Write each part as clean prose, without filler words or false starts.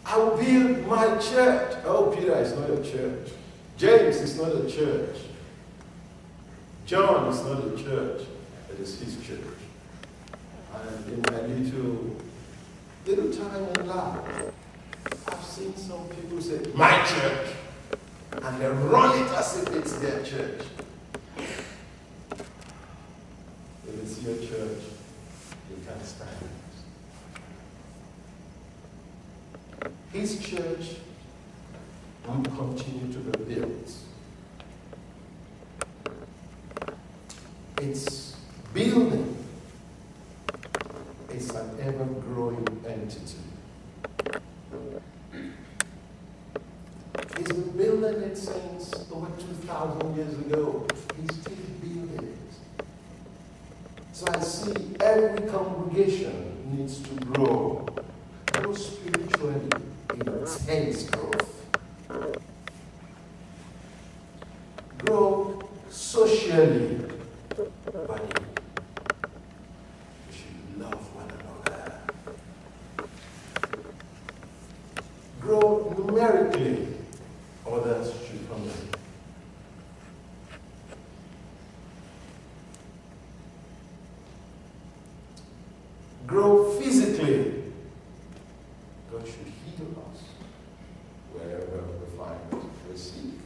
I will build my church. Oh, Peter is not a church. James is not a church. John is not a church. It is his church. And in my little time in life, I've seen some people say, my church. And they run it as if it's their church. If it's your church, you can't stand it. His church will continue to be built. Its building is an ever-growing entity. He's been building it since over 2,000 years ago. He's still building it. So I see every congregation needs to grow. Grow spiritually, intense growth. Grow socially, but we should love one another. Grow numerically, others should come in. Grow physically. God should heal us wherever we find we're sick.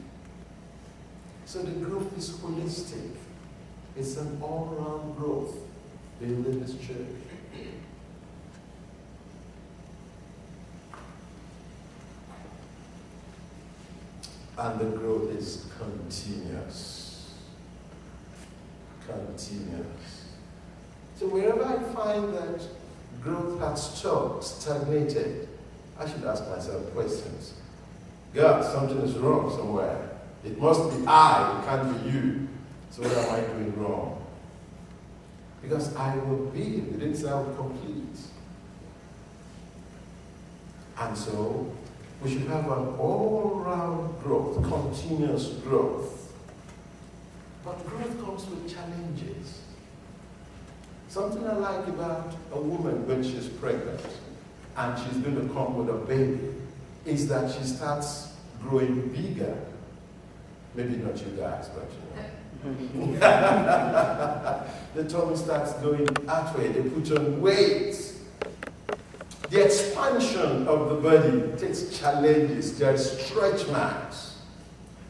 So the growth is holistic. It's an all-round growth building this church. And the growth is continuous. Continuous. So wherever I find that growth has stopped, stagnated, I should ask myself questions. God, something is wrong somewhere. It must be I, it can't be you. So what am I doing wrong? Because I will be, it didn't say I will complete. And so, we should have an all-round growth, continuous growth. But growth comes with challenges. Something I like about a woman when she's pregnant and she's going to come with a baby is that she starts growing bigger. Maybe not you guys, but you know. The tummy starts going that way. They put on weight. The expansion of the body takes challenges. There are stretch marks.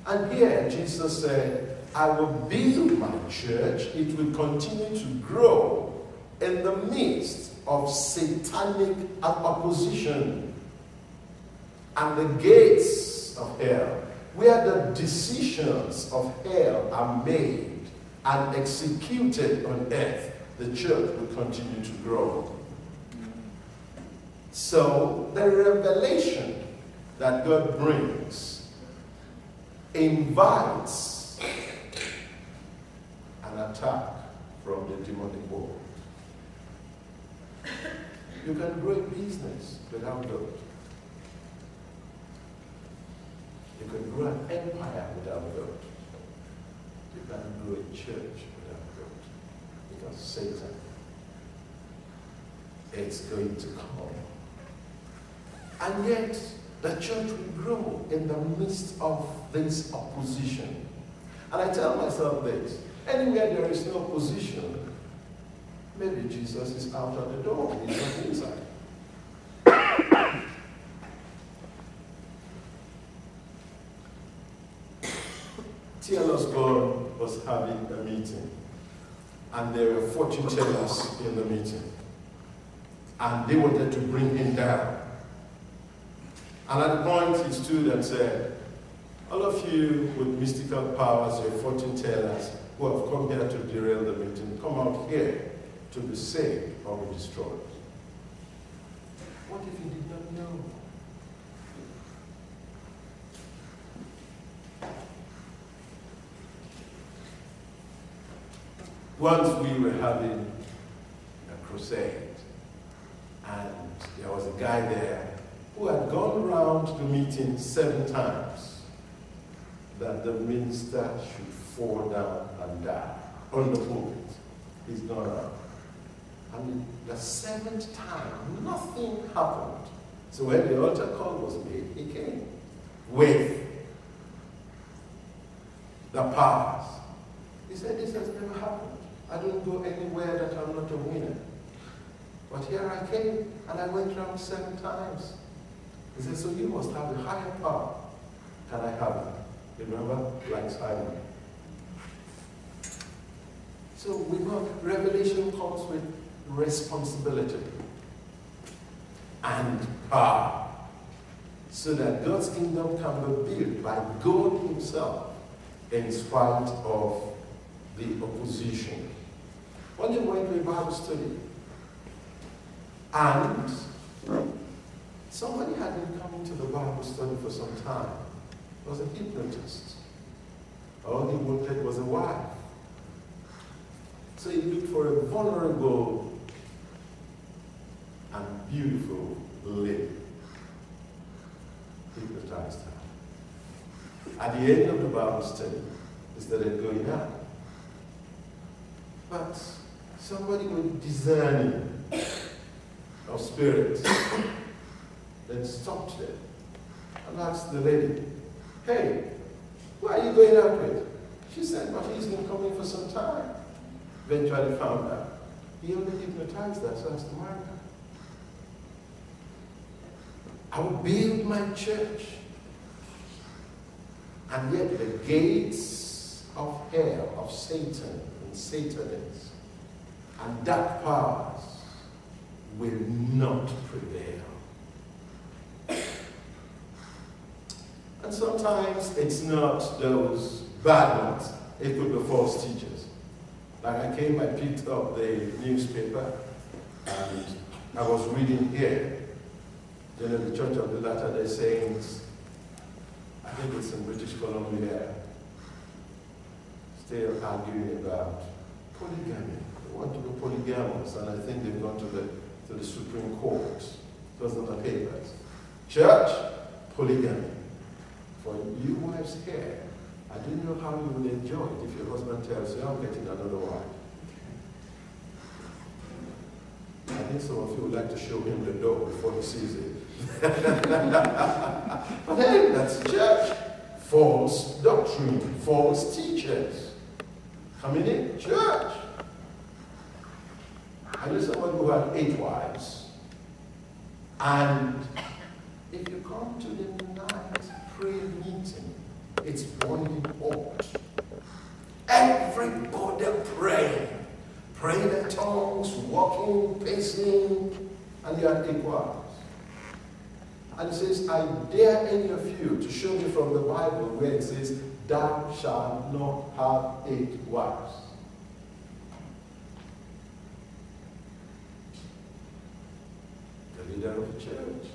And here Jesus said, I will build my church. It will continue to grow in the midst of satanic opposition and the gates of hell, where the decisions of hell are made and executed on earth. The church will continue to grow. So the revelation that God brings invites an attack from the demonic world. You can grow a business without God. You can grow an empire without God. You can grow a church without God. Because Satan is going to come. And yet, the church will grow in the midst of this opposition. And I tell myself this, anywhere there is no opposition, maybe Jesus is out of the door, he's not inside. T.L. Osborne was having a meeting, and there were fortune tellers in the meeting, and they wanted to bring him down. And at the point he stood and said, all of you with mystical powers, your fortune tellers, who have come here to derail the meeting, come out here to be saved or be destroyed. What if he did not know? Once we were having a crusade, and there was a guy there who had gone around the meeting 7 times that the minister should fall down and die on the pulpit. He's gone around. And the 7th time, nothing happened. So when the altar call was made, he came with the powers. He said, this has never happened. I don't go anywhere that I'm not a winner. But here I came, and I went around 7 times. He said, so you must have a higher power. Can I have it? Remember? Like Simon. So we know revelation comes with responsibility and power, so that God's kingdom can be built by God himself in spite of the opposition. One day we went to a Bible study, and somebody had been coming to the Bible study for some time. It was a hypnotist. All he wanted was a wife. So he looked for a vulnerable and beautiful lady. Hypnotized her. At the end of the Bible study, he started going out. But somebody with discerning of spirits then stopped them and asked the lady, hey, who are you going out with? She said, but he's been coming for some time. Eventually found out he only hypnotized her so as to marry her. I will build my church, and yet the gates of hell, of Satan and Satanists and dark powers will not prevail. And sometimes it's not those bad ones. It could be false teachers. Like I picked up the newspaper, and I was reading here, the Church of the Latter-day Saints, I think it's in British Columbia, still arguing about polygamy. They want to be polygamous, and I think they've gone to the Supreme Court. It was in the papers. Church, polygamy. For you wives here, I don't know how you will enjoy it if your husband tells you, I'm getting another wife. I think some of you would like to show him the door before he sees it. But hey, that's church. False doctrine, false teachers. Coming in, church. I knew someone who had 8 wives. And if you come to the night prayer meeting, it's boiling hot. Everybody praying in tongues, walking, pacing, and you are 8 wives. And it says, I dare any of you to show me from the Bible where it says, thou shalt not have 8 wives. The leader of the church.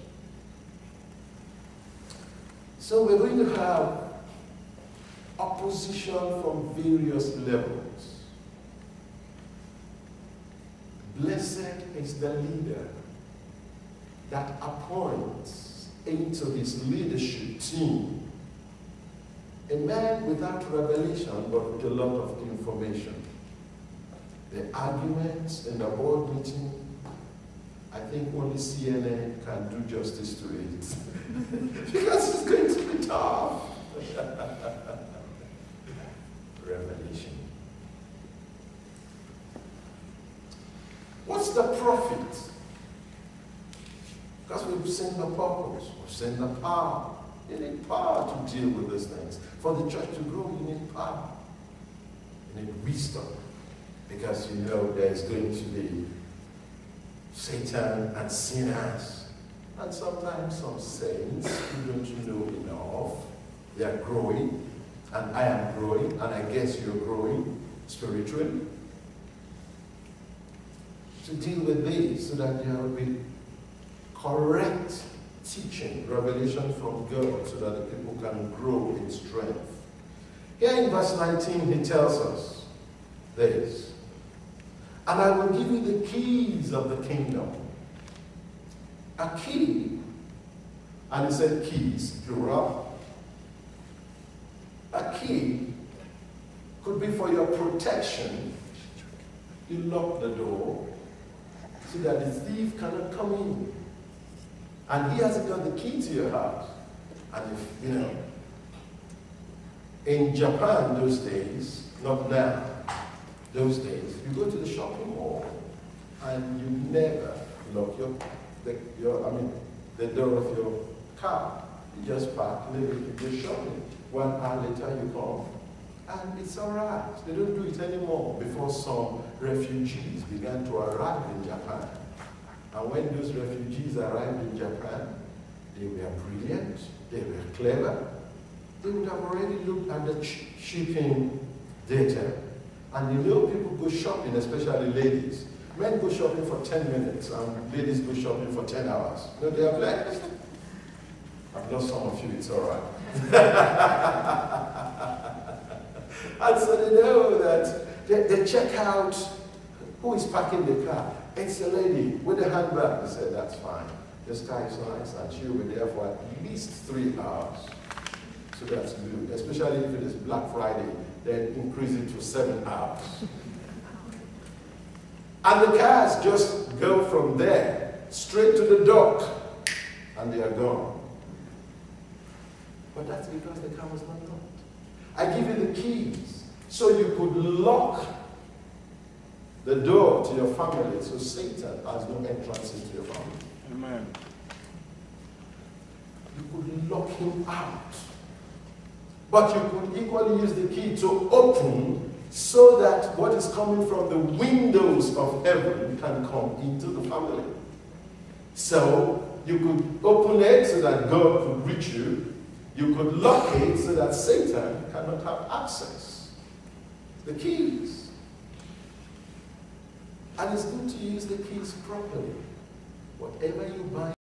So we're going to have opposition from various levels. Blessed is the leader that appoints into his leadership team a man without revelation but with a lot of information. The arguments in the board meeting, I think only CNN can do justice to it. Because it's going to be tough. Revelation. What's the profit? Because we've seen the purpose, we've seen the power. You need power to deal with these things. For the church to grow, you need power. You need wisdom. Because you know there's going to be Satan and sinners. And sometimes some saints who don't know enough. They are growing. And I am growing. And I guess you're growing spiritually. To deal with these so that there will be correct teaching, revelation from God, so that the people can grow in strength. Here in verse 19, he tells us this. And I will give you the keys of the kingdom. A key, and he said keys, plural. A key could be for your protection. You lock the door so that the thief cannot come in. And he hasn't got the key to your house. And if, you know, in Japan those days, not now, those days, you go to the shopping mall and you never lock the door of your car. You just park, leave it, you go shopping. 1 hour later you come, and it's all right. They don't do it anymore. Before some refugees began to arrive in Japan. And when those refugees arrived in Japan, they were brilliant, they were clever. They would have already looked at the shipping data. And you know, people go shopping, especially ladies. Men go shopping for 10 minutes, and ladies go shopping for 10 hours. You know, they are blessed. I've lost some of you, it's all right. And so they know that they check out who is parking the car. It's a lady with a handbag. They said, that's fine. This car is nice, and she'll be there for at least 3 hours. So that's good, especially if it is Black Friday, then increase it to 7 hours. And the cars just go from there straight to the dock, and they are gone. But that's because the car was not locked. I give you the keys so you could lock the door to your family so Satan has no entrance into your family. Amen. You could lock him out. But you could equally use the key to open so that what is coming from the windows of heaven can come into the family. So you could open it so that God could reach you. You could lock it so that Satan cannot have access. The keys. And it's good to use the keys properly. Whatever you buy